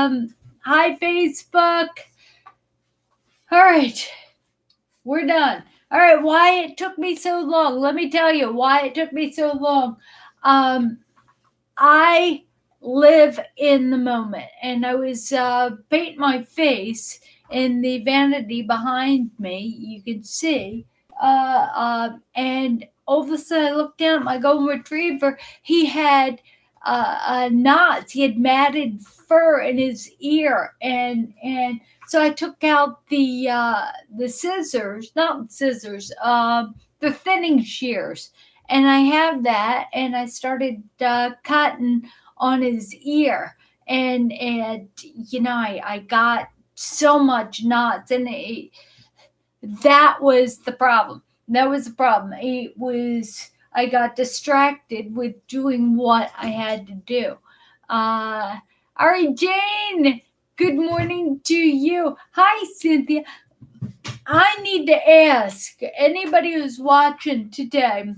Hi, Facebook. All right, we're done. All right, why it took me so long? Let me tell you why it took me so long. I live in the moment, and I was painting my face in the vanity behind me. You can see, and all of a sudden I looked down at my golden retriever. He had knots. He had matted fur in his ear, and so I took out the scissors, not scissors, the thinning shears, and I have that, and I started cutting on his ear, and I got so much knots, and that was the problem. That was the problem. It was I got distracted with doing what I had to do. All right, Jane. Good morning to you. Hi, Cynthia. I need to ask anybody who's watching today,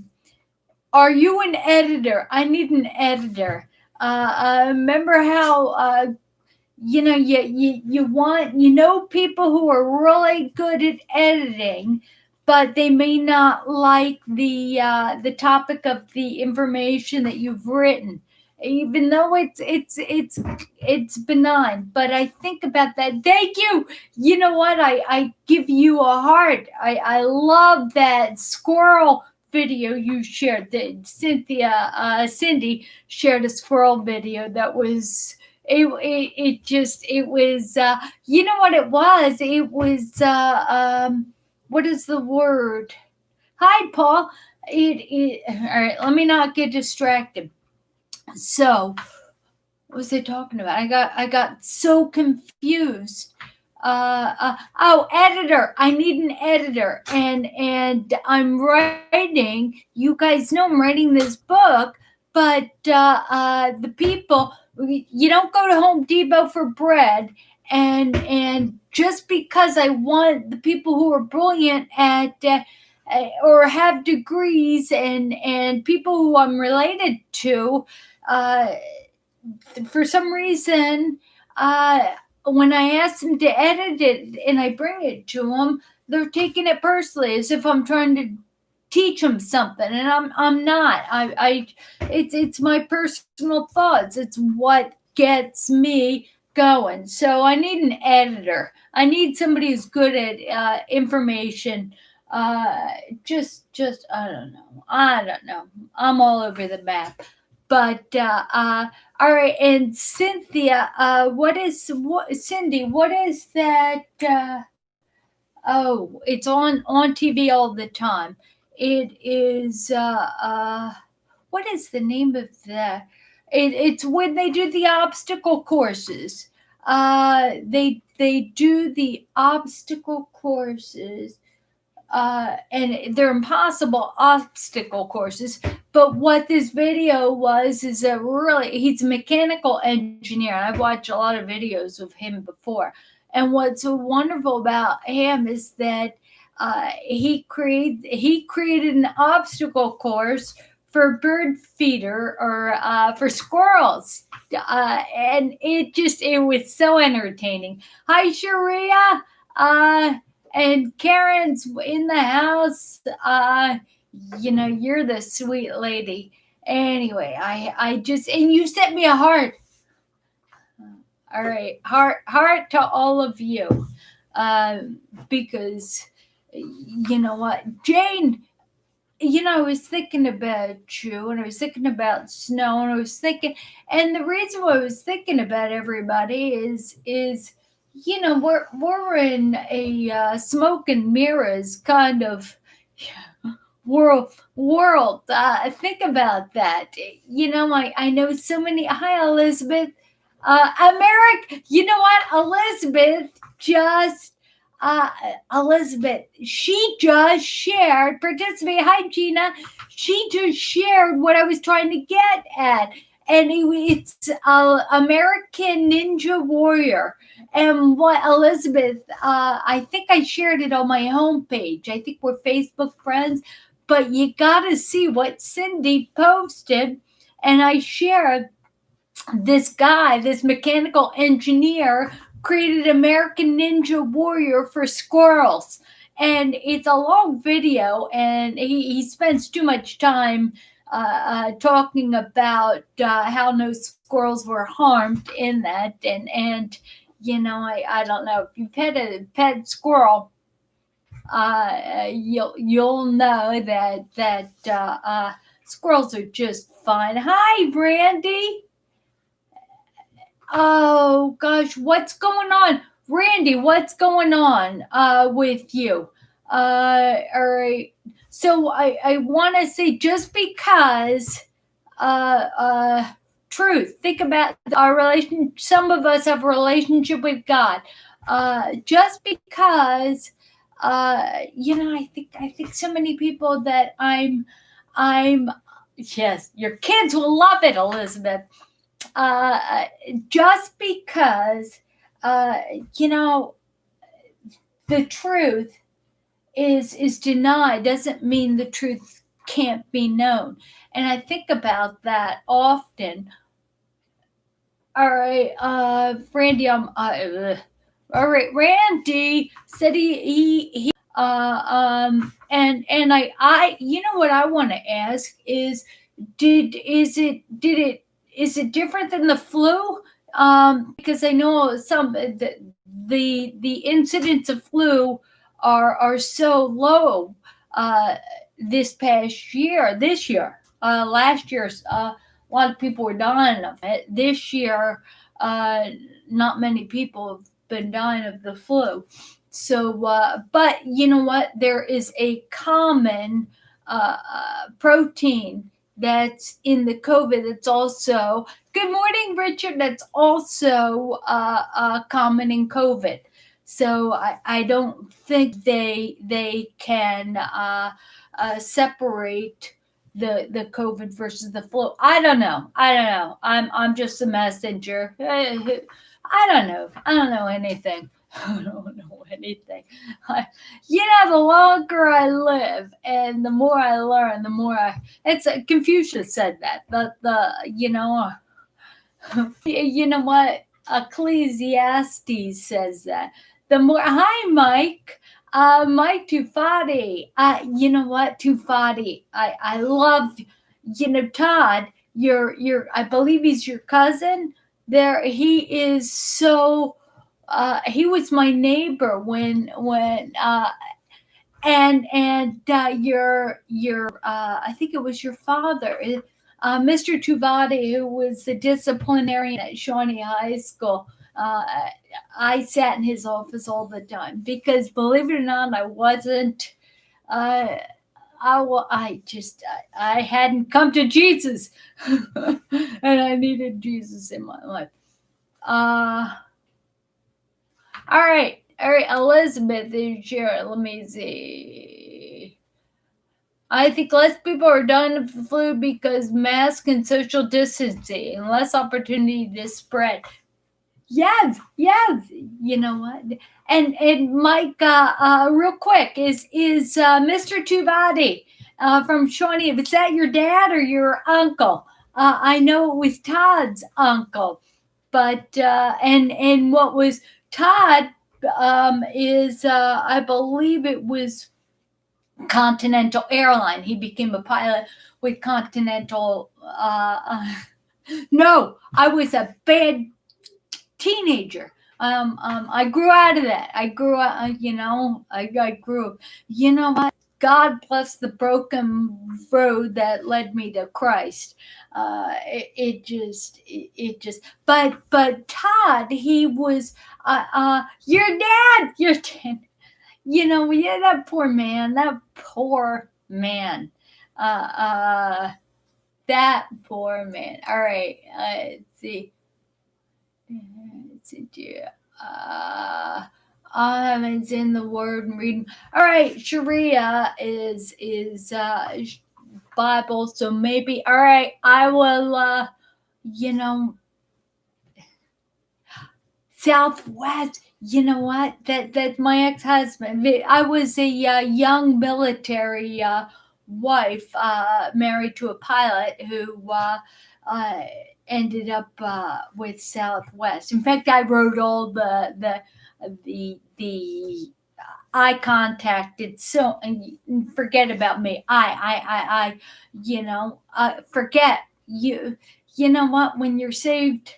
are you an editor? I need an editor. Remember how you want people who are really good at editing, but they may not like the topic of the information that you've written, even though it's benign. But I think about that. Thank you. You know what? I give you a heart. I love that squirrel video you shared. That Cindy shared a squirrel video that was. It was you know what it was? It was what is the word? Hi, Paul. All right, let me not get distracted. So, what was I talking about? I got so confused. Editor. I need an editor, and I'm writing. You guys know I'm writing this book, but the people, you don't go to Home Depot for bread, and just because I want the people who are brilliant at or have degrees and people who I'm related to, for some reason, when I ask them to edit it and I bring it to them, they're taking it personally as if I'm trying to teach them something, and I'm not. It's my personal thoughts. It's what gets me going. So I need an editor. I need somebody who's good at information. Just I don't know. I'm all over the map. But all right, and Cynthia, Cindy? What is that? It's on TV all the time. It is what is the name of that? It's when they do the obstacle courses. They do the obstacle courses. And they're impossible obstacle courses. But what this video was is he's a mechanical engineer. I've watched a lot of videos of him before. And what's so wonderful about him is that he created an obstacle course for bird feeder or for squirrels. And it was so entertaining. Hi, Sharia. And Karen's in the house. You're the sweet lady. Anyway, I just, and you sent me a heart. All right, heart to all of you, because you know what, Jane. I was thinking about you, and I was thinking about snow, and I was thinking, and the reason why I was thinking about everybody is we're in a smoke and mirrors kind of world. Think about that. I know so many. Hi, Elizabeth. America. You know what, Elizabeth she just shared, participate. Hi, Gina. She just shared what I was trying to get at. And it's American Ninja Warrior. And what Elizabeth, I think I shared it on my homepage. I think we're Facebook friends. But you got to see what Cindy posted. And I shared this guy, this mechanical engineer, created American Ninja Warrior for squirrels. And it's a long video, and he spends too much time talking about how no squirrels were harmed in that. And I don't know, if you pet a pet squirrel, you'll know that squirrels are just fine. Hi, Brandy. Oh gosh, what's going on? Randy, what's going on with you? All right. So I want to say, just because truth, think about our relation. Some of us have a relationship with God. Just because I think so many people that I'm yes, your kids will love it, Elizabeth. Just because uh, you know the truth is denied doesn't mean the truth can't be known. And I think about that often. All right, Randy, all right, Randy said he and I what I want to ask is, is it different than the flu? Because I know the incidents of flu are so low this year. Last year, a lot of people were dying of it. This year, not many people have been dying of the flu. So, but you know what? There is a common protein that's in the COVID. That's also, good morning, Richard. That's also common in COVID. So I don't think they can separate the COVID versus the flu. I don't know. I'm just a messenger. I don't know. I don't know anything. I don't know anything. The longer I live and the more I learn, the more it's Confucius said that. You know what? Ecclesiastes says that. The more, hi, Mike. Mike Tufati. You know what, Tufati? I love, Todd. I believe he's your cousin. He is so. He was my neighbor when your I think it was your father, Mr. Tuvati, who was the disciplinarian at Shawnee High School. I sat in his office all the time because, believe it or not, I wasn't. I hadn't come to Jesus, and I needed Jesus in my life. All right, Elizabeth is here. Let me see. I think less people are dying of the flu because mask and social distancing and less opportunity to spread. Yes. You know what? And Mike, real quick, is Mr. Tuvati from Shawnee? Is that your dad or your uncle? I know it was Todd's uncle, but and what was Todd is I believe it was Continental Airline. He became a pilot with Continental. No, I was a bad teenager. I grew out of that. I grew up. I grew up. You know what? God bless the broken road that led me to Christ. It just. But Todd, he was. Your dad. Yeah, that poor man. That poor man. That poor man. All right. Let's see. It's in the word and reading. All right, Sharia is Bible, so maybe. All right, I will. Southwest. You know what? That's my ex-husband. I was a young military wife married to a pilot who ended up with Southwest. In fact, I wrote all the eye contact. It's so, forget about me. Forget you. You know what? When you're saved,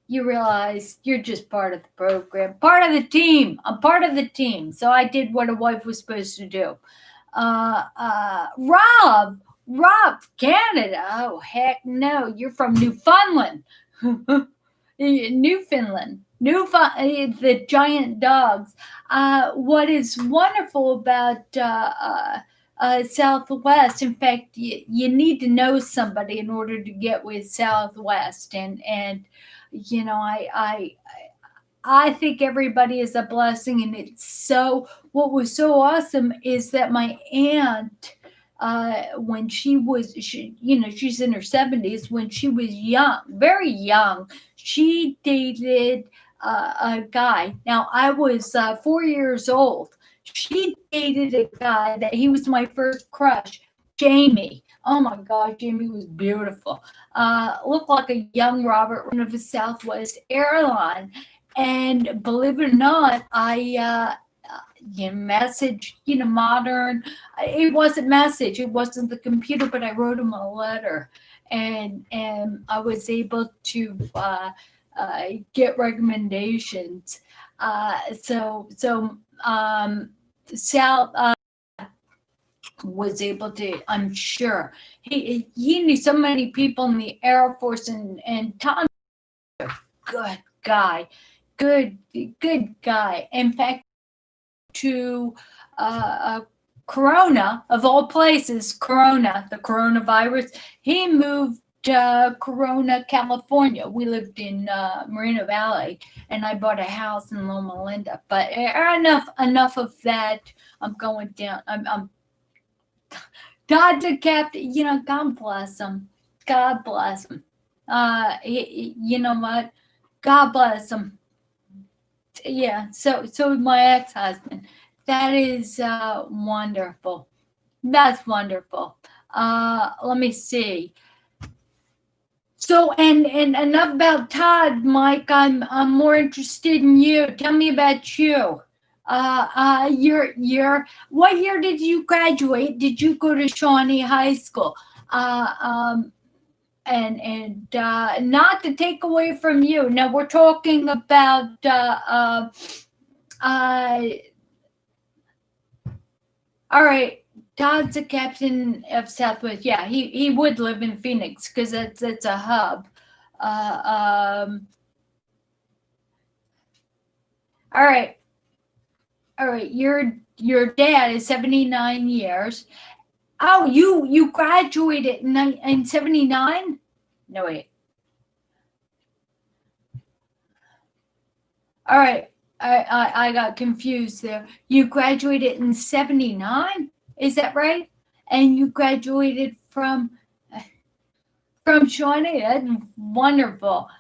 you realize you're just part of the program, part of the team. I'm part of the team. So I did what a wife was supposed to do. Rob, Canada. Oh, heck no. You're from Newfoundland. Newfoundland. The giant dogs. What is wonderful about Southwest, in fact, you need to know somebody in order to get with Southwest. And I think everybody is a blessing, and it's so. What was so awesome is that my aunt, when she's in her 70s. When she was young, very young, she dated a guy. Now I was 4 years old. She dated a guy that he was my first crush, Jamie. Oh my God, Jamie was beautiful. Looked like a young Robert Ryan of a Southwest airline. And believe it or not, I message, modern. It wasn't message. It wasn't the computer, but I wrote him a letter, and I was able to get recommendations. Sal was able to. I'm sure he knew so many people in the Air Force, and Tom, good guy. Good guy. In fact, to Corona, of all places, the coronavirus, he moved to Corona, California. We lived in Moreno Valley, and I bought a house in Loma Linda. But enough of that. I'm going down. I'm Dr. Captain, God bless him. God bless him. You know what? God bless him. Yeah, so my ex-husband. That is wonderful. That's wonderful. Let me see. So and enough about Todd, Mike. I'm more interested in you. Tell me about you. You're what year did you graduate? Did you go to Shawnee High School? And not to take away from you. Now we're talking about all right. Todd's a captain of Southwest. Yeah, he would live in Phoenix because that's a hub. All right. Your dad is 79 years. Oh, you graduated in 79? No, wait. All right. I got confused there. You graduated in 79? Is that right? And you graduated from Shawnee? That's wonderful.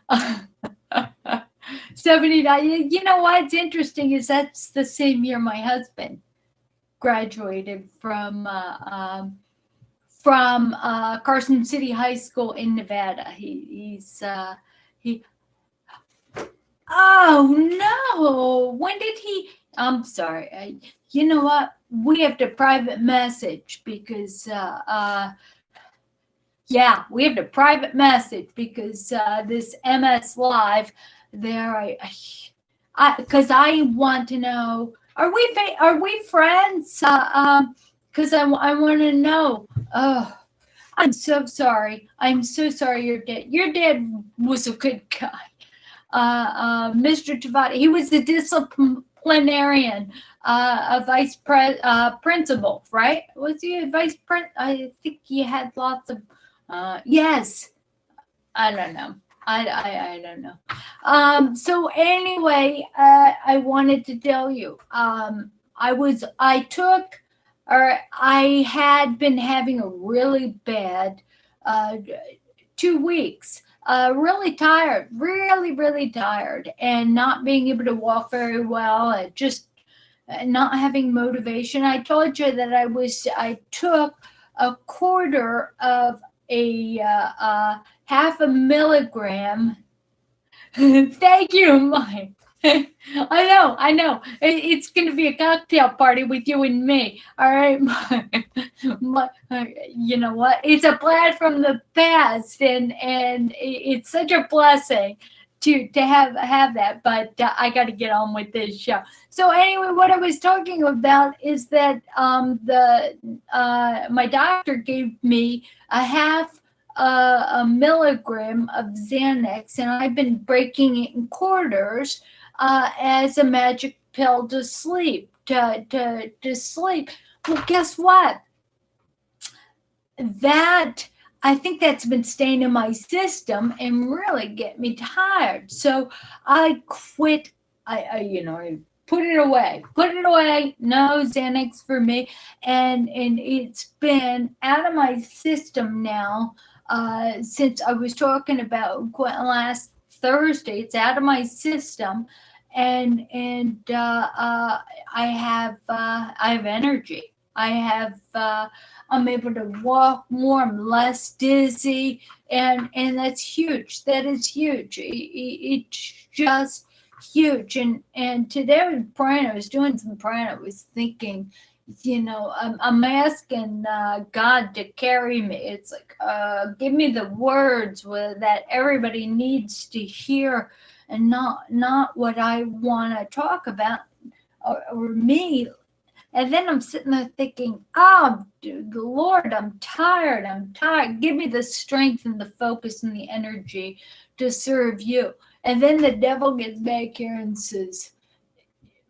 79. You know what's interesting is that's the same year my husband graduated from Carson City High School in Nevada. Oh no! When did he? I'm sorry. You know what? We have to private message because we have to private message because this MS Live there. Because I want to know. Are we friends? Because I want to know. Oh, I'm so sorry. I'm so sorry. Your dad was a good guy. Mr. Tavati, he was the disciplinarian, vice principal, right? Was he a vice principal? I think he had lots of. Yes, I don't know. I don't know. So anyway, I wanted to tell you, I had been having a really bad 2 weeks. Really tired, really tired, and not being able to walk very well, and just not having motivation. I told you that I took a quarter of half a milligram. Thank you, Mike. I know. It's going to be a cocktail party with you and me. All right. You know what? It's a blast from the past, and it's such a blessing to have that. But I got to get on with this show. So anyway, what I was talking about is that my doctor gave me a half a milligram of Xanax, and I've been breaking it in quarters as a magic pill to sleep. To sleep. Well, guess what? That I think that's been staying in my system and really get me tired. So I quit. I put it away. No Xanax for me, and it's been out of my system now since I was talking about quitting last Thursday. It's out of my system, and I have energy. I'm able to walk more. I'm less dizzy, and that's huge. That is huge. It's just huge. And today I was praying. I was doing some praying. I was thinking, I'm asking God to carry me. It's like, give me the words that everybody needs to hear, and not what I want to talk about or me. And then I'm sitting there thinking, oh, Lord, I'm tired. Give me the strength and the focus and the energy to serve you. And then the devil gets back here and says,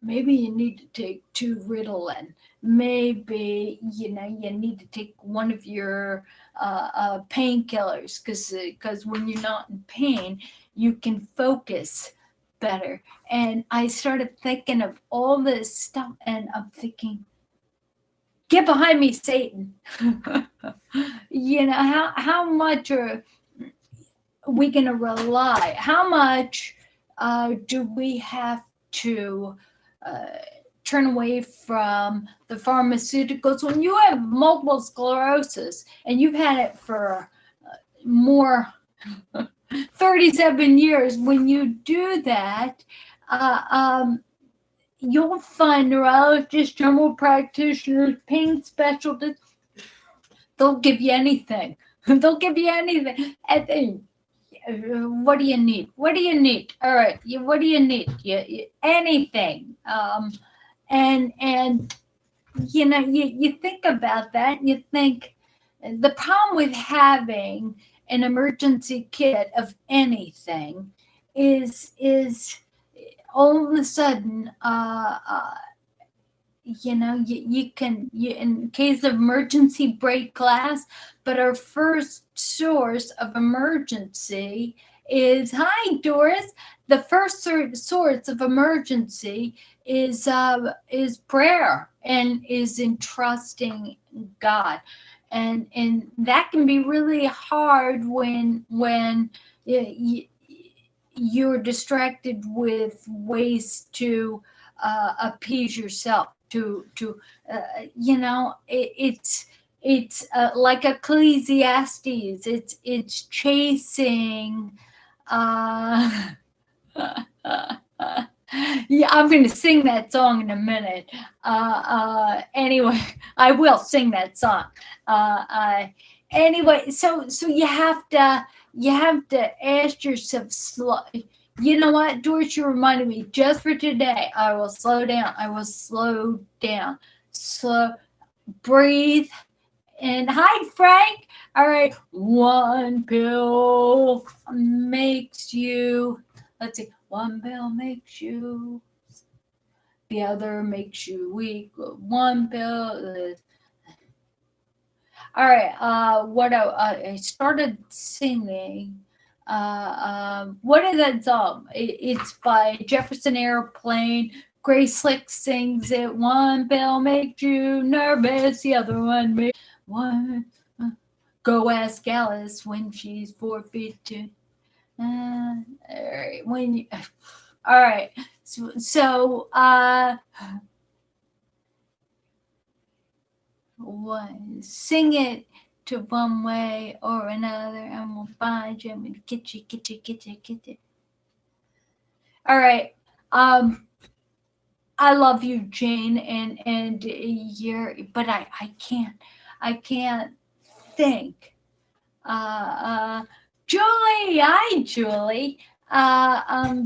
maybe you need to take 2 Ritalin. Maybe, you need to take one of your painkillers because when you're not in pain, you can focus better. And I started thinking of all this stuff, and I'm thinking, get behind me, Satan. How much are we going to rely? How much do we have to turn away from the pharmaceuticals when you have multiple sclerosis and you've had it for more 37 years? When you do that, you'll find neurologists, general practitioners, pain specialists. They'll give you anything. They'll give you anything. And then, what do you need? What do you need? All right. What do you need? Anything. And you think about that, and you think the problem with having an emergency kit of anything is all of a sudden, you can, in case of emergency, break glass. But our first source of emergency is, hi, Doris. The first source of emergency is prayer, and is in trusting God. And that can be really hard when you're distracted with ways to appease yourself. It's like Ecclesiastes. It's chasing. Yeah, I'm going to sing that song in a minute. Anyway, I will sing that song. Anyway, so you have to ask yourself, you know what, Doris, you reminded me, just for today, I will slow down. Slow, breathe. And hi, Frank. All right. One pill makes you, let's see, one pill makes you, the other makes you weak. One pill. All right. What I started singing. What is that song? It's by Jefferson Airplane. Grace Slick sings it. One pill makes you nervous, the other one makes one. Go ask Alice when she's 4 feet 2. All right. All right. So sing it to one way or another, and we'll find you, and we'll get you, get you, get you, get you. All right. I love you, Jane, and you're, but I can't think. Julie, hi, Julie.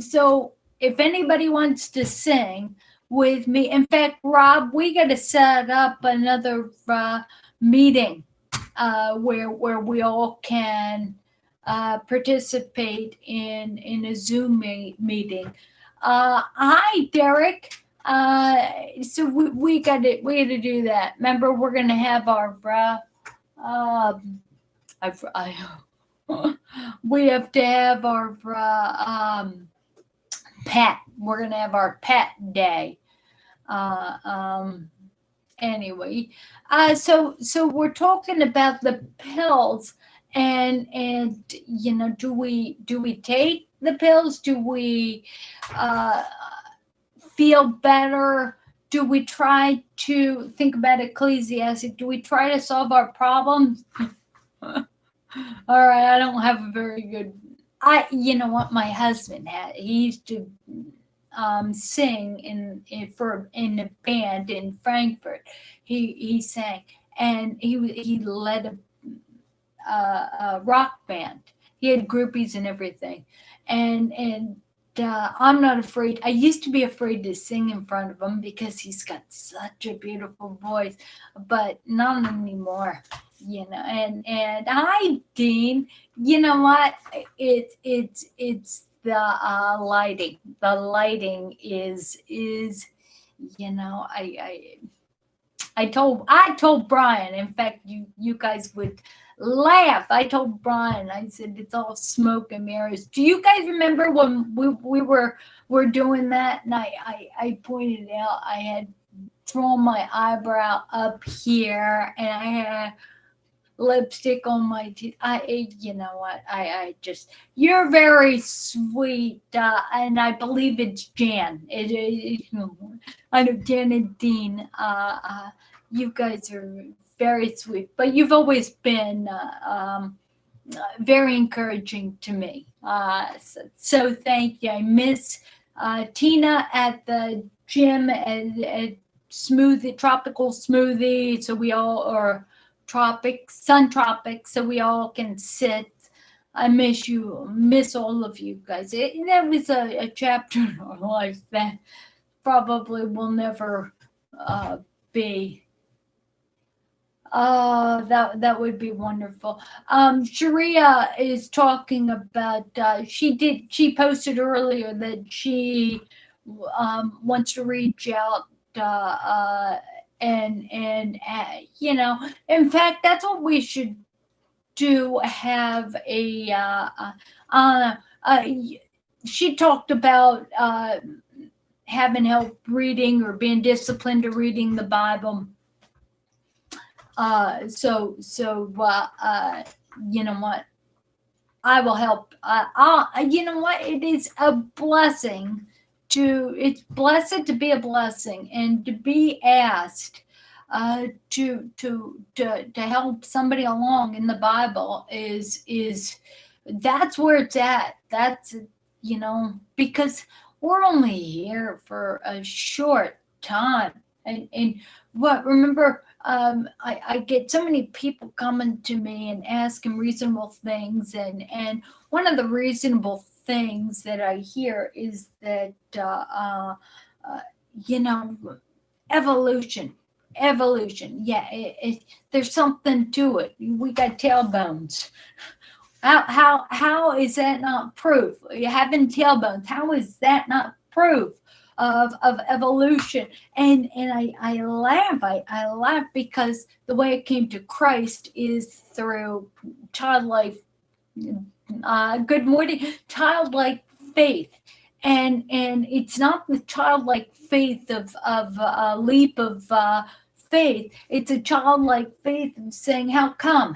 So if anybody wants to sing with me, in fact, Rob, we got to set up another meeting where we all can participate in a Zoom meeting. Hi, Derek. So we got to do that. Remember, we're going to have our we have to have our pet. We're going to have our pet day. Anyway, so we're talking about the pills, and you know, do we take the pills? Do we feel better? Do we try to think about Ecclesiastic? Do we try to solve our problems? All right, I don't have a very good. You know what, my husband had. He used to sing in a band in Frankfurt. He sang, and he led a rock band. He had groupies and everything, and I'm not afraid. I used to be afraid to sing in front of him because he's got such a beautiful voice, but not anymore. You know, and hi, Dean. You know what? It's the lighting. The lighting is you know, I told Brian. In fact, you guys would laugh. I told Brian. I said it's all smoke and mirrors. Do you guys remember when we were doing that? And I pointed out I had thrown my eyebrow up here, and I had lipstick on my teeth. You know what? I just, you're very sweet, and I believe it's Jan. I know Jan and Dean. You guys are very sweet, but you've always been very encouraging to me. So thank you. I miss Tina at the gym at tropical smoothie. So we all are. Sun tropics, so we all can sit. I miss you, miss all of you guys. That was a chapter in our life that probably will never be. That would be wonderful. Sharia is talking about. She posted earlier that she wants to reach out. And you know, in fact, that's what we should do. Have she talked about having help reading or being disciplined to reading the Bible. So you know what, I will help. You know what, it is a blessing. It's blessed to be a blessing, and to be asked to help somebody along in the Bible is that's where it's at. That's, you know, because we're only here for a short time, and what, remember, I get so many people coming to me and asking reasonable things, and one of the reasonable things that I hear is that you know, evolution. Yeah, there's something to it. We got tailbones. How is that not proof? Having tailbones, how is that not proof of evolution? And I laugh. I laugh because the way it came to Christ is through childlike. Good morning, childlike faith, and it's not the childlike faith of a leap of faith. It's a childlike faith of saying, how come?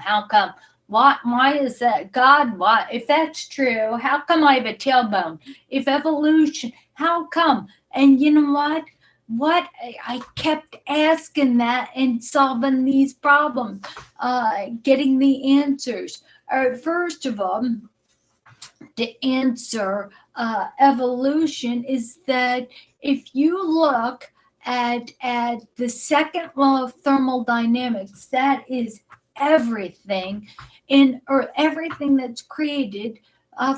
Why is that, God? Why, if that's true, how come I have a tailbone? If evolution, how come? And you know what? I kept asking that and solving these problems, getting the answers. All right, first of all, to answer evolution is that if you look at the second law of thermodynamics, that is everything or everything that's created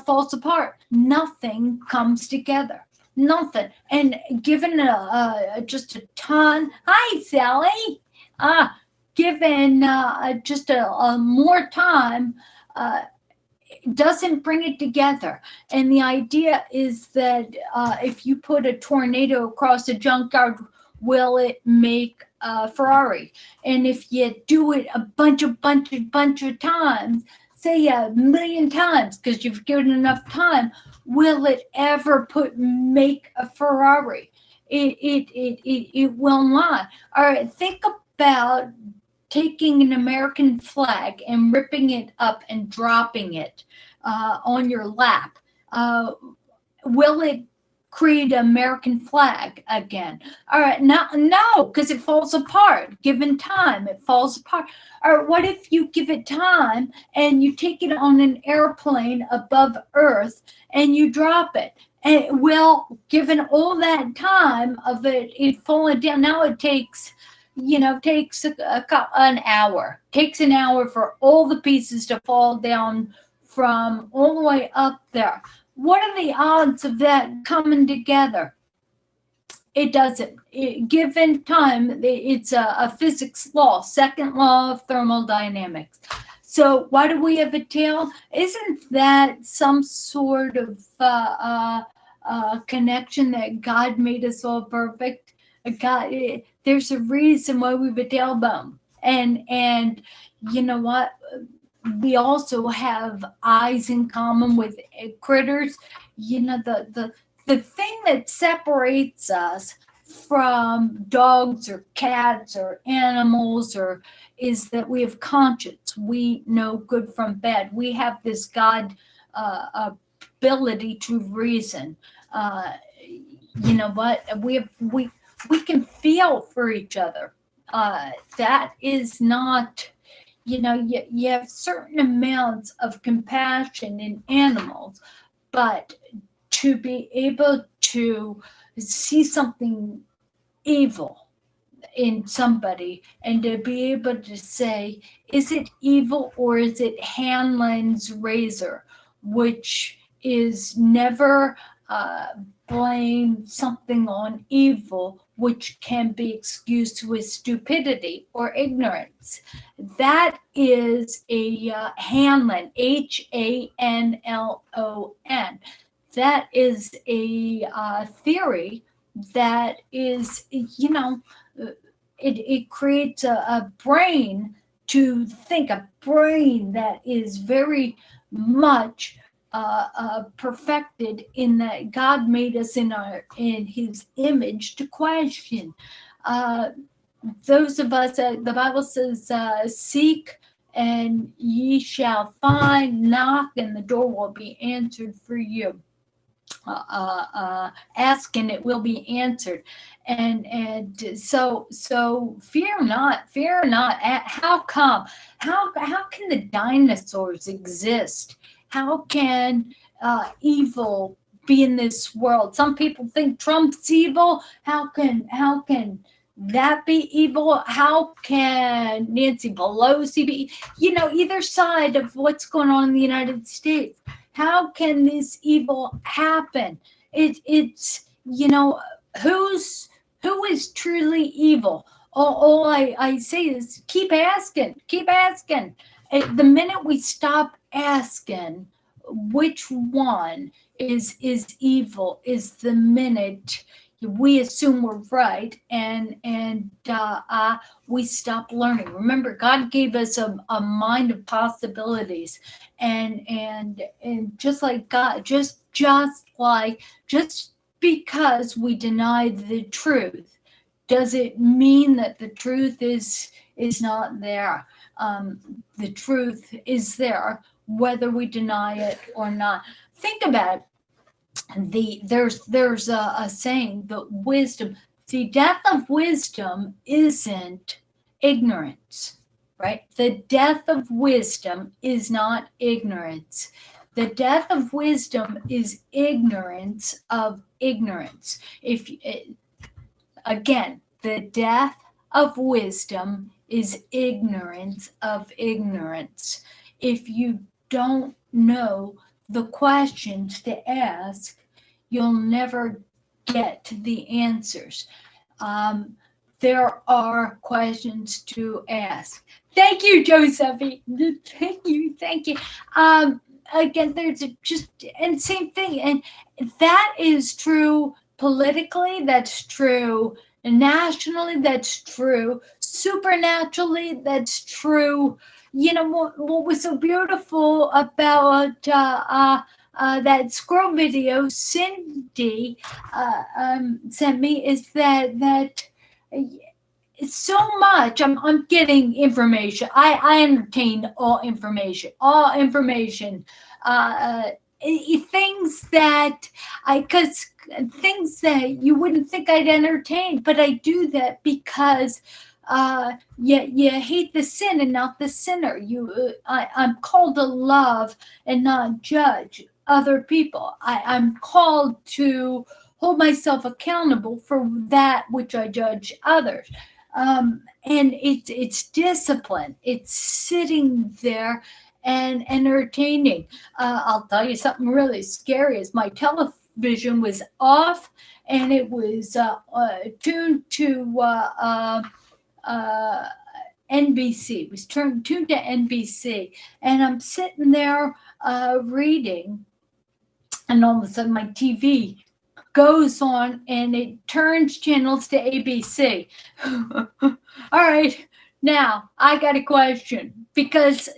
falls apart. Nothing comes together. Nothing. And given just a ton, hi Sally, given just a more time, doesn't bring it together. And the idea is that if you put a tornado across a junkyard, will it make a Ferrari? And if you do it a bunch of times, say 1,000,000 times, because you've given enough time, will it ever make a Ferrari? It will not. All right, think about taking an American flag and ripping it up and dropping it on your lap. Will it create an American flag again? All right, no, because it falls apart. Given time, it falls apart. All right, what if you give it time and you take it on an airplane above Earth and you drop it? And given all that time of it falling down, now it takes an hour. Takes an hour for all the pieces to fall down from all the way up there. What are the odds of that coming together? It doesn't. Given time, it's a physics law, second law of thermodynamics. So why do we have a tail? Isn't that some sort of connection that God made us all perfect? There's a reason why we have a tailbone, and you know what? We also have eyes in common with critters. The thing that separates us from dogs or cats or animals is that we have conscience. We know good from bad. We have this God ability to reason. You know what? We can feel for each other. That is not, you have certain amounts of compassion in animals, but to be able to see something evil in somebody and to be able to say, is it evil or is it Hanlon's razor, which is never blame something on evil, which can be excused with stupidity or ignorance. That is a Hanlon, Hanlon. That is a theory that is, it creates a brain to think, a brain that is very much perfected in that God made us in His image to question. Those of us, the Bible says, seek and ye shall find, knock and the door will be answered for you. Ask and it will be answered. And so fear not. How come? How can the dinosaurs exist? How can evil be in this world? Some people think Trump's evil. How can that be evil? How can Nancy Pelosi be? Either side of what's going on in the United States. How can this evil happen? It's who is truly evil? All I say is keep asking. The minute we stop asking which one is evil is the minute we assume we're right and we stop learning. Remember, God gave us a mind of possibilities, and just like God, just because we deny the truth, does it mean that the truth is not there? The truth is there, whether we deny it or not. Think about it. There's a saying, the wisdom, The death of wisdom isn't ignorance, right? The death of wisdom is not ignorance. The death of wisdom is ignorance of ignorance. If again, the death of wisdom is ignorance of ignorance. If you don't know the questions to ask, you'll never get to the answers. There are questions to ask. Thank you, Josephine. Thank you. Again, there's just, and same thing, and that is true politically, that's true nationally, that's true supernaturally, that's true. You know what was so beautiful about that squirrel video Cindy sent me is that so much I'm getting information. I entertain all information, things that things that you wouldn't think I'd entertain, but I do that because you hate the sin and not the sinner. I'm called to love and not judge other people. I'm called to hold myself accountable for that which I judge others. And it's discipline. It's sitting there and entertaining. I'll tell you something really scary is my television was off and it was tuned to NBC. It was tuned to NBC. And I'm sitting there reading, and all of a sudden my TV goes on and it turns channels to ABC. All right, now I got a question, because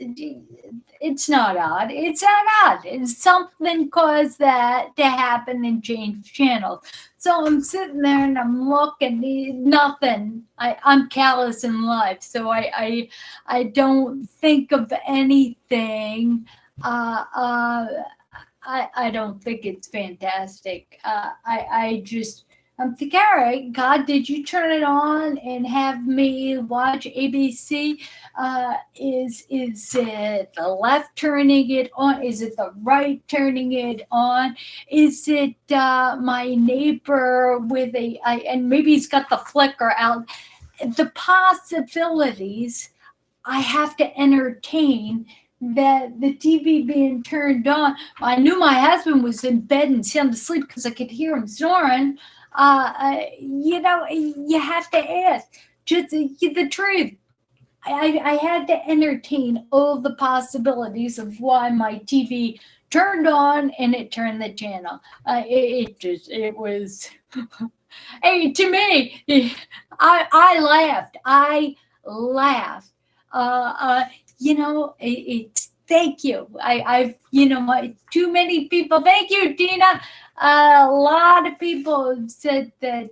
it's not odd. It's not odd. It's something caused that to happen and change channels. So I'm sitting there and I'm looking, nothing. I'm callous in life, so I don't think of anything. I don't think it's fantastic. I'm thinking, all right, God, did you turn it on and have me watch ABC? Is it the left turning it on? Is it the right turning it on? Is it my neighbor with and maybe he's got the flicker out? The possibilities I have to entertain, that the TV being turned on. I knew my husband was in bed and sound asleep because I could hear him snoring. You have to ask just the truth. I had to entertain all the possibilities of why my TV turned on and it turned the channel. It was, hey, to me, I laughed. It's thank you. I've too many people. Thank you, Tina. A lot of people have said that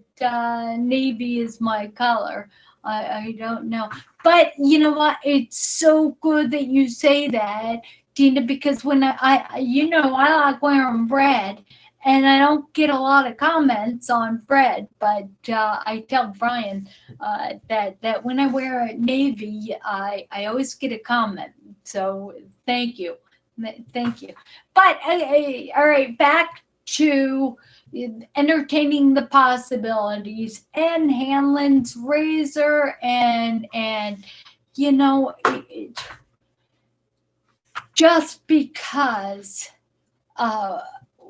navy is my color. I don't know, but you know what? It's so good that you say that, Tina, because when I like wearing red, and I don't get a lot of comments on red, but I tell Brian that when I wear a navy, I always get a comment. So thank you. But all right, back to entertaining the possibilities and Hanlon's razor, and just because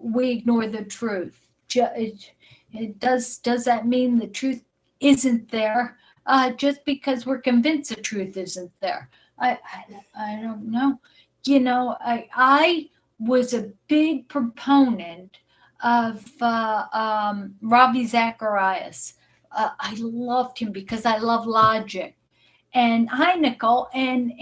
we ignore the truth, does that mean the truth isn't there? Just because we're convinced the truth isn't there? I don't know. I was a big proponent of Ravi Zacharias. I loved him because I love logic. And hi, Nicole. And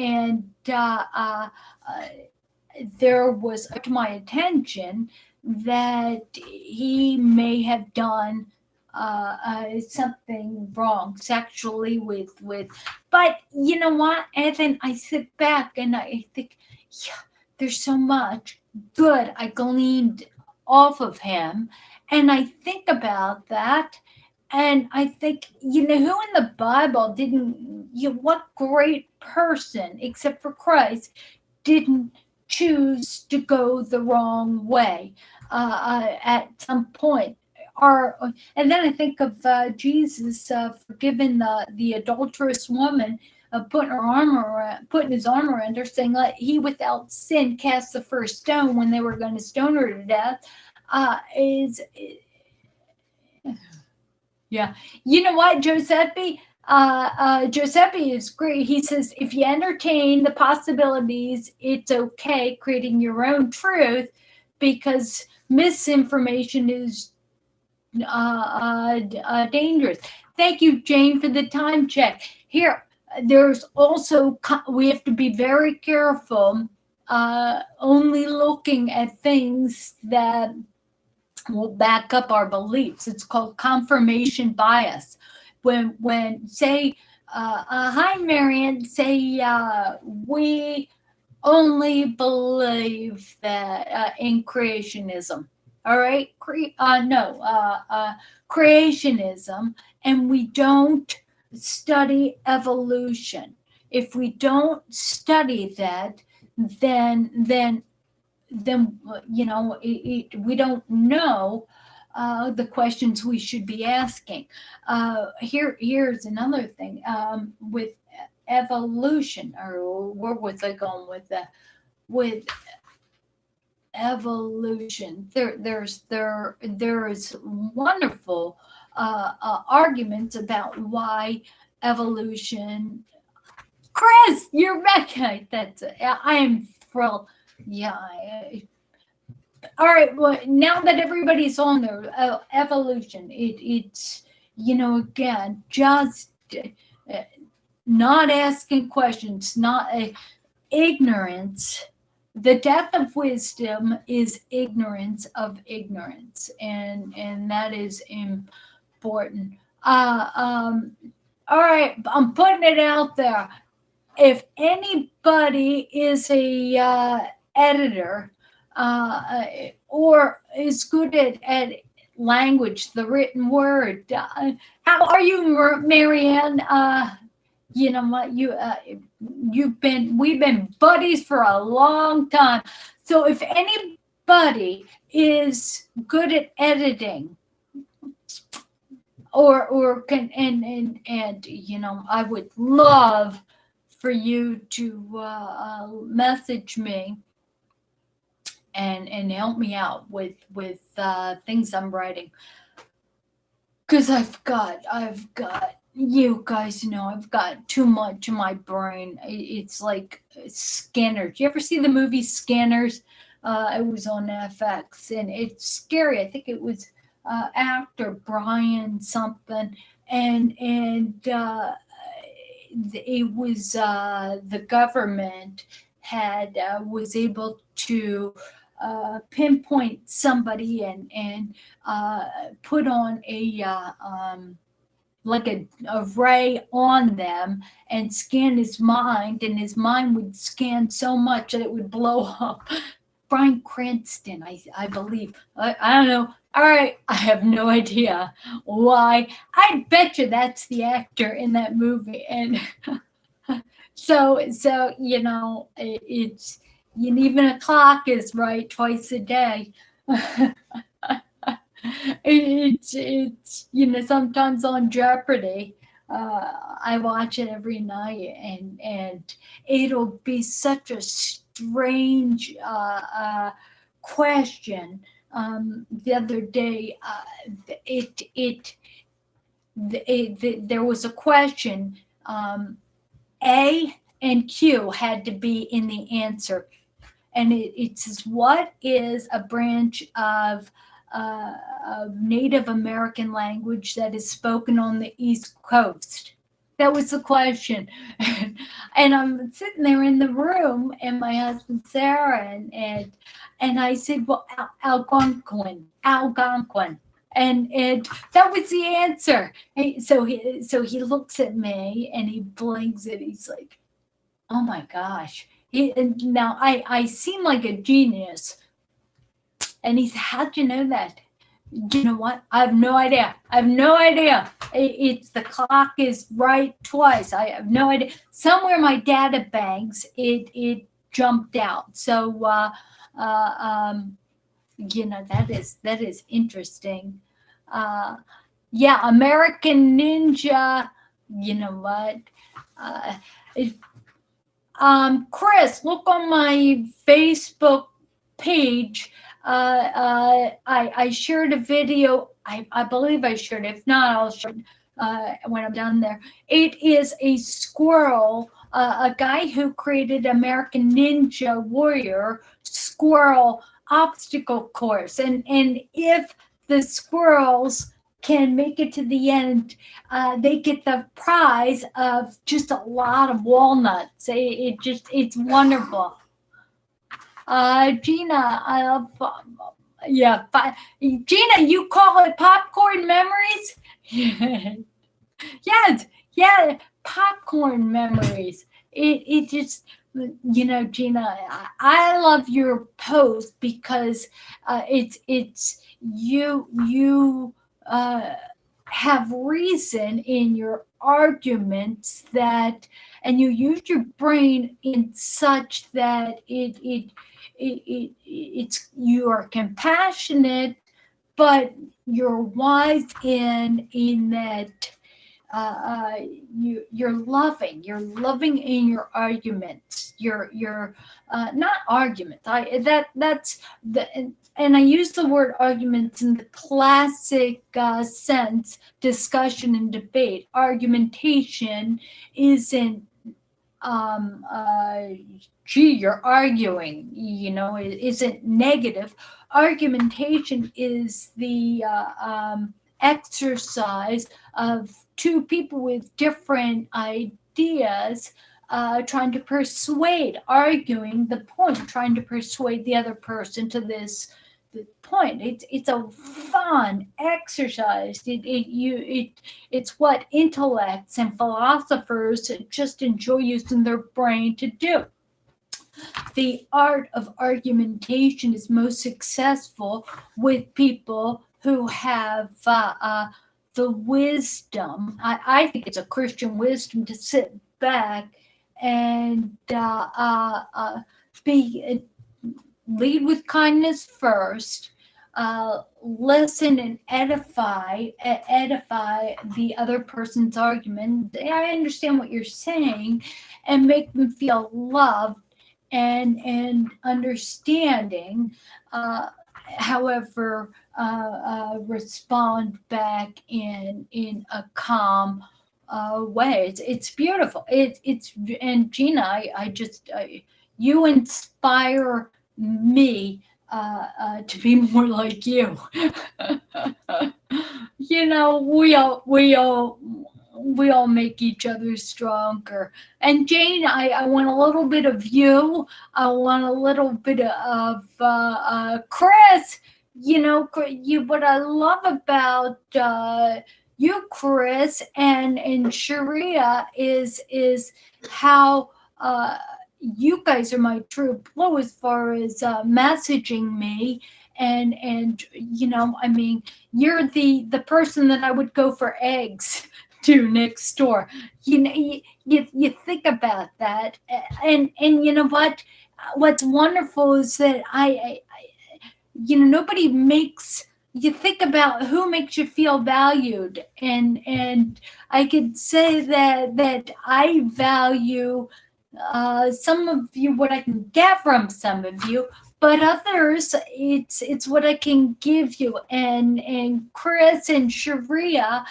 there was to my attention that he may have done something wrong sexually with, but you know what? And then I sit back and I think, yeah, there's so much I gleaned off of him. And I think about that. And I think, who in the Bible didn't, what great person, except for Christ, didn't choose to go the wrong way at some point? And then I think of Jesus forgiving the adulterous woman, putting his arm around her, saying, "Let he without sin cast the first stone," when they were going to stone her to death. Yeah. You know what, Giuseppe? Giuseppe is great. He says, if you entertain the possibilities, it's okay creating your own truth, because misinformation is dangerous. Thank you, Jane, for the time check. Here, there's also, we have to be very careful only looking at things that will back up our beliefs. It's called confirmation bias. When say, hi, Marian, say, we only believe that in creationism. All right, creationism, and we don't study evolution. If we don't study that, then we don't know the questions we should be asking. Here's another thing with evolution, or where was I going with that? With evolution, there is wonderful arguments about why evolution. Chris, you're back. That's I am thrilled. Yeah. All right. Well, now that everybody's on there, evolution. It's again, just not asking questions, not ignorance. The death of wisdom is ignorance of ignorance, and that is important. All right, I'm putting it out there. If anybody is a editor or is good at language, the written word, how are you, Marianne? You know what, we've been buddies for a long time. So if anybody is good at editing, or can and I would love for you to message me and help me out with things I'm writing, because I've got you guys know I've got too much in my brain. It's like Scanners. You ever see the movie Scanners? It was on FX, and it's scary. I think it was actor Brian something, and it was the government was able to pinpoint somebody and put on like a ray on them and scan his mind, and his mind would scan so much that it would blow up. Bryan Cranston, I believe. I don't know. All right, I have no idea why. I bet you that's the actor in that movie. And so it's even a clock is right twice a day. It's sometimes on Jeopardy. I watch it every night, and it'll be such a strange question. The other day, there was a question. A and Q had to be in the answer, and it says, "What is a branch of Native American language that is spoken on the East Coast?" That was the question. And I'm sitting there in the room, and my husband Sarah, and I said, "Well, Algonquin." And that was the answer. So he looks at me and he blinks and he's like, "Oh my gosh." Now I seem like a genius. And he said, "How'd you know that?" You know what? I have no idea. It's the clock is right twice. I have no idea. Somewhere in my data banks, it jumped out. So, that is interesting. Yeah, American Ninja. You know what? Uh, it, Chris, look on my Facebook page. I shared a video. I believe I shared it. If not, I'll share it when I'm done there. It is a squirrel, a guy who created American Ninja Warrior squirrel obstacle course. And if the squirrels can make it to the end, they get the prize of just a lot of walnuts. It's wonderful. Gina, I love, yeah, Gina, you call it popcorn memories? Yes, yeah, popcorn memories. It just, Gina, I love your post because it's you have reason in your arguments and you use your brain in such that it's you are compassionate, but you're wise in that you're loving in your arguments. You're not arguments. That's the and I use the word arguments in the classic sense: discussion and debate. Argumentation isn't gee, you're arguing. It isn't negative. Argumentation is the exercise of two people with different ideas trying to arguing the point, trying to persuade the other person to the point. It's a fun exercise. It's what intellects and philosophers just enjoy using their brain to do. The art of argumentation is most successful with people who have the wisdom. I think it's a Christian wisdom to sit back and lead with kindness first, listen and edify the other person's argument. I understand what you're saying, and make them feel loved and understanding. However, respond back in a calm way. It's beautiful. And Gina, you inspire me to be more like you. We all make each other stronger. And Jane, I want a little bit of you. I want a little bit of Chris. What I love about you, Chris, and Sharia is how you guys are my true blue as far as messaging me. And you're the person that I would go for eggs to next door. You think about that, and you know what's wonderful is that I nobody makes you think about who makes you feel valued, and I could say that I value some of you, what I can get from some of you, but others, it's what I can give you. And Chris and Sharia,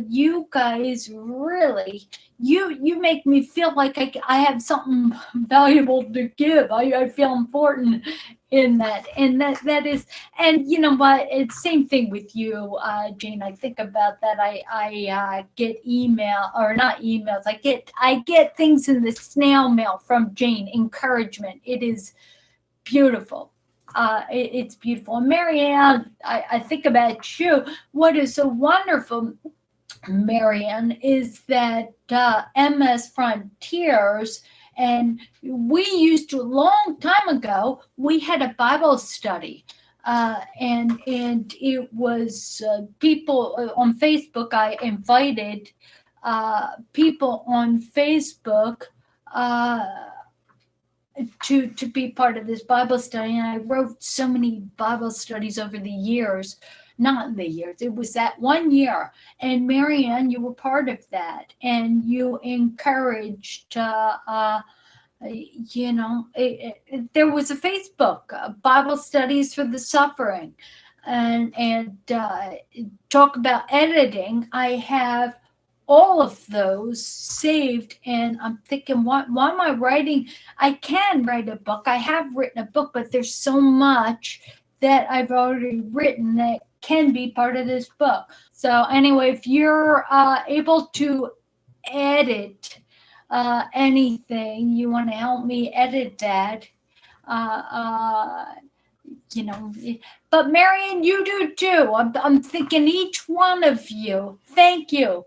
you guys really, you make me feel like I have something valuable to give. I feel important in that, and that is, and you know what? It's same thing with you, Jane. I think about that. I get email, or not emails. I get things in the snail mail from Jane. Encouragement. It is beautiful. It's beautiful. And Marianne, I think about you. What is so wonderful, Marianne, is that MS Frontiers, and we used to, a long time ago, we had a Bible study and it was people on Facebook. I invited people on Facebook to be part of this Bible study, and I wrote so many Bible studies over the years. Not the years, it was that 1 year. And Marianne, you were part of that, and you encouraged there was a Facebook Bible studies for the suffering, and talk about editing. I have all of those saved, and I'm thinking, why am I writing? I can write a book. I have written a book, but there's so much that I've already written that can be part of this book. So anyway, if you're able to edit anything, you want to help me edit that, but Marion, you do too. I'm thinking each one of you. Thank you.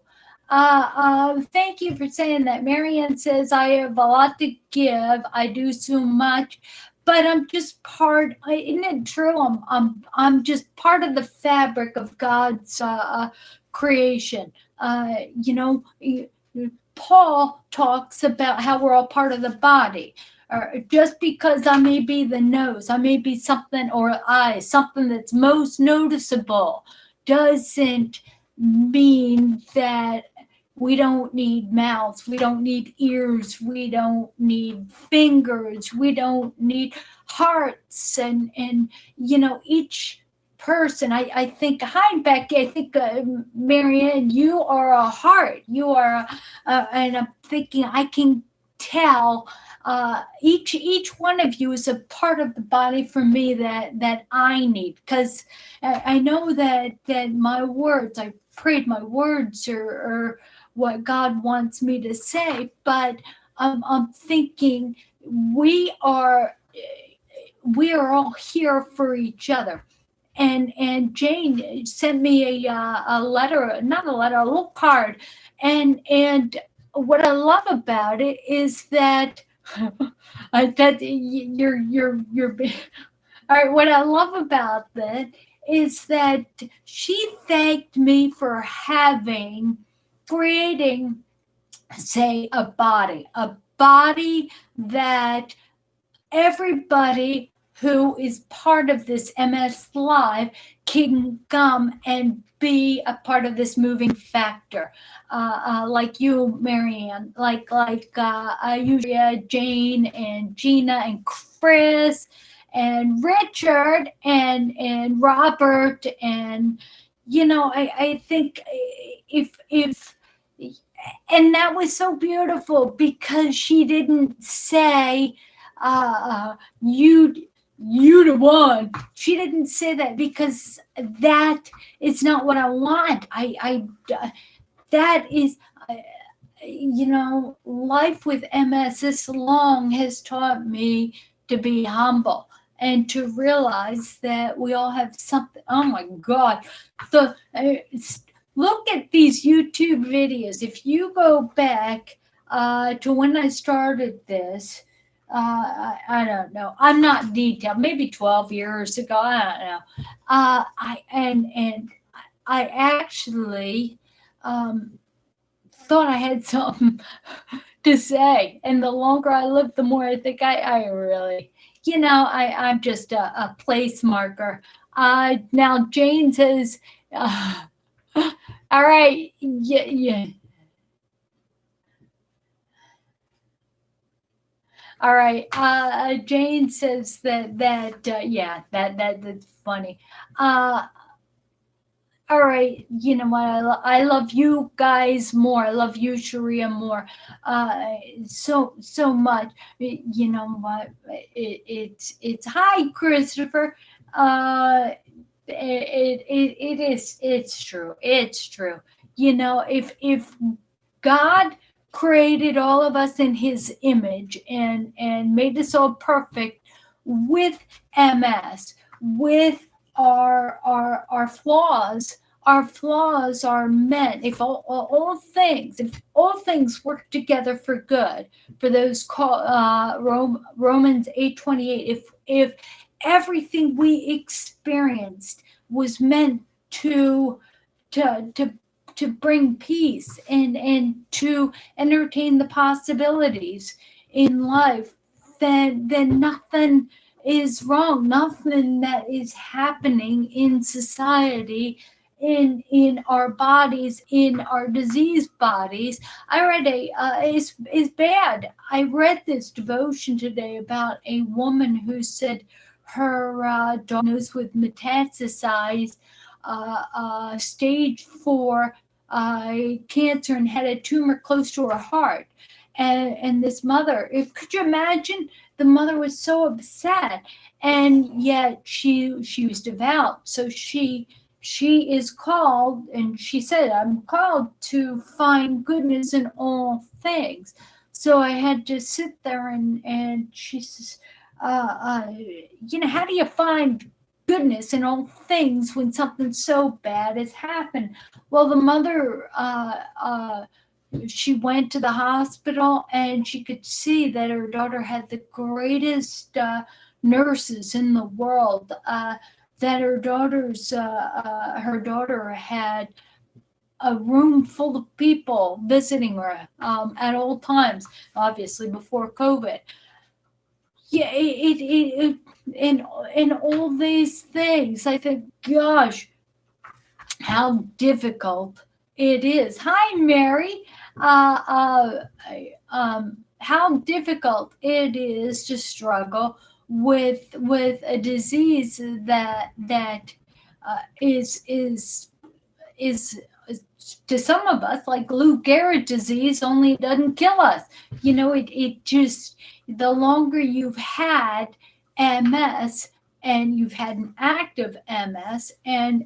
Thank you for saying that. Marianne says, I have a lot to give. I do so much, but I'm just part. Isn't it true? I'm just part of the fabric of God's creation. Paul talks about how we're all part of the body. Just because I may be the nose, I may be something, or eye, something that's most noticeable, doesn't mean that we don't need mouths, we don't need ears, we don't need fingers, we don't need hearts, and each person. I think, hi Becky, I think Marianne, you are a heart, you are and I'm thinking I can tell each one of you is a part of the body for me that I need, because I know that my words, I prayed my words are what God wants me to say, but I'm thinking we are all here for each other. And Jane sent me a letter, not a letter, a little card, and what I love about it is that that you're all right. What I love about that is that she thanked me for creating, say, a body that everybody who is part of this MS Live can come and be a part of this moving factor, like you, Marianne, like usually Jane and Gina and Chris and Richard and Robert, and I think if and that was so beautiful, because she didn't say you the one. She didn't say that, because that is not what I want. That is, life with MS this long has taught me to be humble and to realize that we all have something. Oh my God. Look at these YouTube videos. If you go back to when I started this, I don't know. I'm not detailed. Maybe 12 years ago. I don't know. I actually thought I had something to say, and the longer I live, the more I think I really, I'm just a place marker. Now Jane says, all right, yeah. All right. Jane says that's funny. All right. You know what? I love you guys more. I love you, Sharia, more. So much. You know what? It's hi, Christopher. It's true. It's true. If God created all of us in his image and made us all perfect with MS, with our flaws. Our flaws are meant, if all things work together for good, for those called Romans 8:28. If everything we experienced was meant to to to to bring peace and to entertain the possibilities in life, then nothing is wrong. Nothing that is happening in society, in our bodies, in our diseased bodies. I read is bad. I read this devotion today about a woman who said her diagnosed with metastasized stage 4 cancer and had a tumor close to her heart. And this mother, could you imagine? The mother was so upset, and yet she was devout. So she is called, and she said, "I'm called to find goodness in all things." So I had to sit there, and she says, how do you find goodness in all things when something so bad has happened? Well, the mother, she went to the hospital, and she could see that her daughter had the greatest nurses in the world. That her daughter had a room full of people visiting her at all times, obviously before COVID. Yeah, in all these things, I think, gosh, how difficult it is. Hi, Mary. How difficult it is to struggle with a disease that is to some of us like Lou Gehrig disease, only it doesn't kill us. It just, the longer you've had MS, and you've had an active MS, and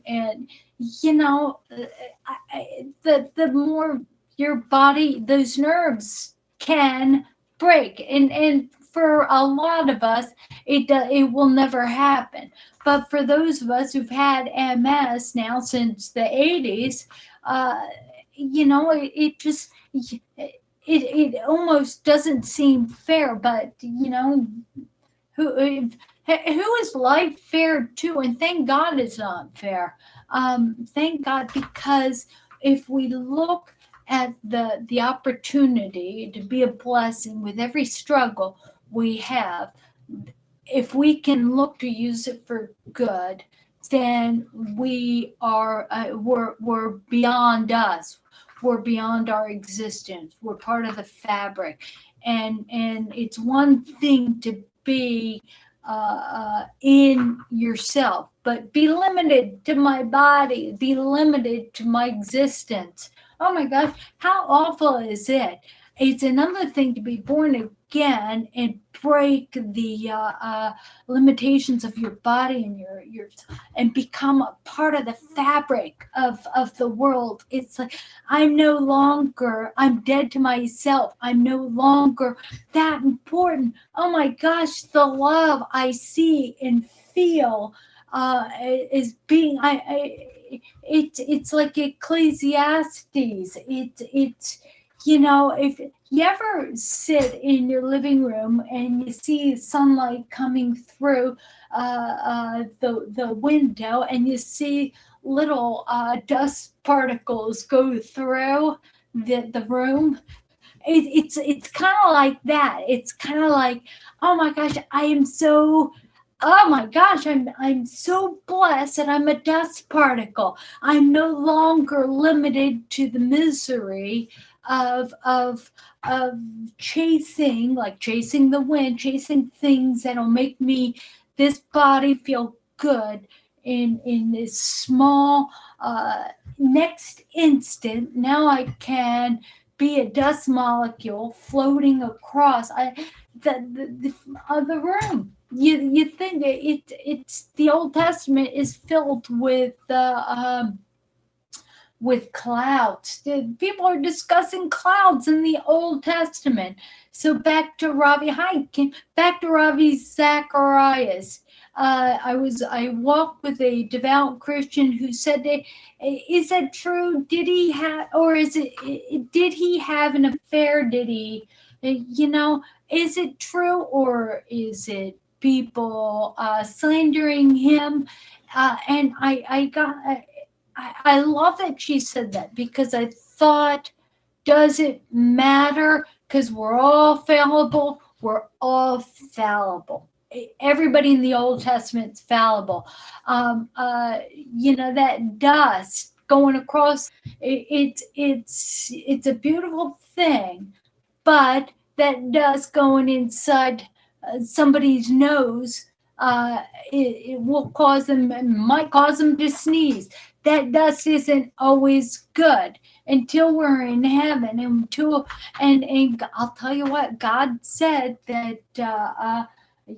the more your body, those nerves can break, and for a lot of us, it will never happen. But for those of us who've had MS now since the 80s, it just it almost doesn't seem fair. But who is life fair to? And thank God it's not fair. Thank God, because if we look at the opportunity to be a blessing with every struggle we have, if we can look to use it for good, then we are we're beyond us. We're beyond our existence. We're part of the fabric, and it's one thing to be in yourself, but be limited to my body, be limited to my existence. Oh my gosh, how awful is it? It's another thing to be born again and break the limitations of your body and your and become a part of the fabric of the world. It's like, I'm dead to myself. I'm no longer that important. Oh my gosh, the love I see and feel is being it's like Ecclesiastes. It's if you ever sit in your living room and you see sunlight coming through the window, and you see little dust particles go through the room, it's kind of like that. It's kind of like, oh my gosh, I'm so blessed that I'm a dust particle. I'm no longer limited to the misery of chasing the wind, chasing things that'll make this body feel good in this small next instant. Now I can be a dust molecule floating across the room. You think it's the Old Testament is filled with clouds. People are discussing clouds in the Old Testament. So back to Ravi Zacharias. I walked with a devout Christian who said, "Is that true? Did he have an affair? Did he, is it true, or is it people slandering him. And I love that she said that, because I thought, does it matter? Because we're all fallible. We're all fallible. Everybody in the Old Testament's fallible. That dust going across, it's a beautiful thing, but that dust going inside somebody's nose, it will cause them, might cause them to sneeze. That dust isn't always good until we're in heaven. And I'll tell you what, God said that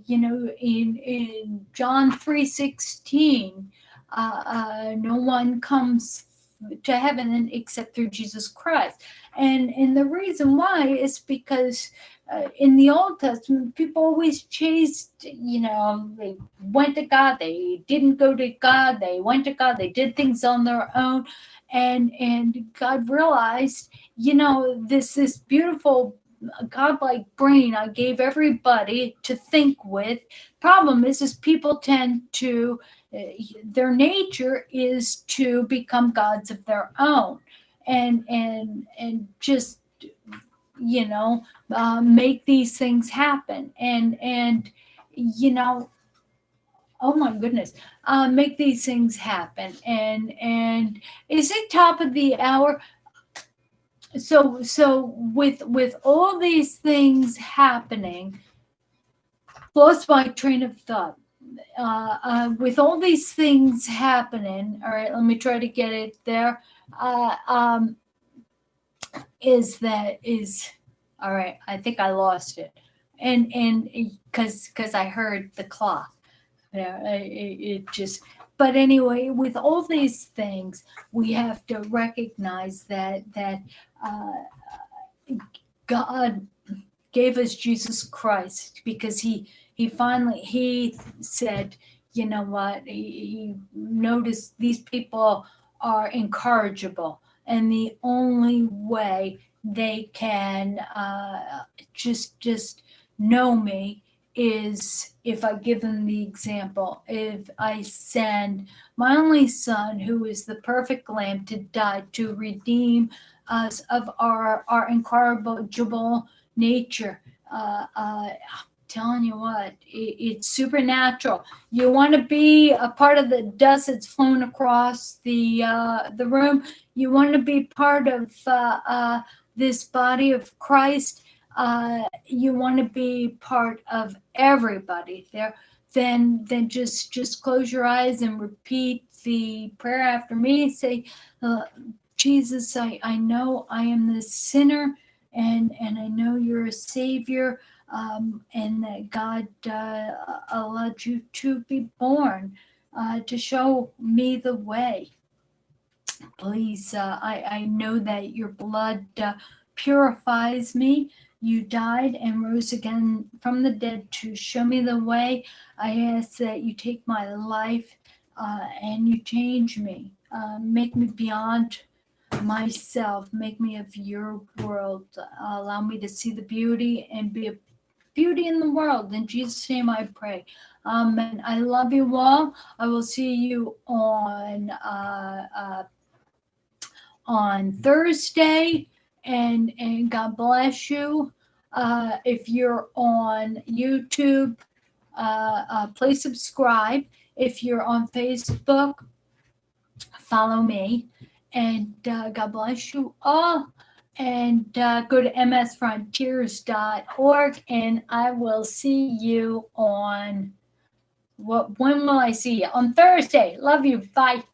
in John 3:16, no one comes to heaven except through Jesus Christ. And the reason why is because in the Old Testament, people always chased, they went to God, they didn't go to God, they went to God, they did things on their own. And God realized, this beautiful godlike brain I gave everybody to think with. Problem is people tend to, their nature is to become gods of their own, and just make these things happen, and oh my goodness, make these things happen. And is it top of the hour? So with all these things happening, lost my train of thought. With all these things happening, all right, let me try to get it there. Is all right? I think I lost it, and because I heard the clock. It just. But anyway, with all these things, we have to recognize that God gave us Jesus Christ, because he finally said, you know what, he noticed these people are incorrigible, and the only way they can just know me is if I give them the example, if I send my only son, who is the perfect lamb, to die to redeem us of our incorrigible nature. I'm telling you what, it's supernatural. You want to be a part of the dust that's flown across the room. You want to be part of this body of Christ. You want to be part of everybody there. Then just close your eyes and repeat the prayer after me. Say, Jesus, I know I am the sinner, and I know you're a savior, and that God allowed you to be born to show me the way. Please, I know that your blood purifies me. You died and rose again from the dead to show me the way. I ask that you take my life and you change me. Make me beyond myself. Make me of your world. Allow me to see the beauty and be a beauty in the world. In Jesus' name I pray. Amen. I love you all. I will see you on Thursday, and God bless you. If you're on YouTube, please subscribe. If you're on Facebook, follow me, and God bless you all. And go to msfrontiers.org, and I will see you on when will I see you? On Thursday. Love you. Bye.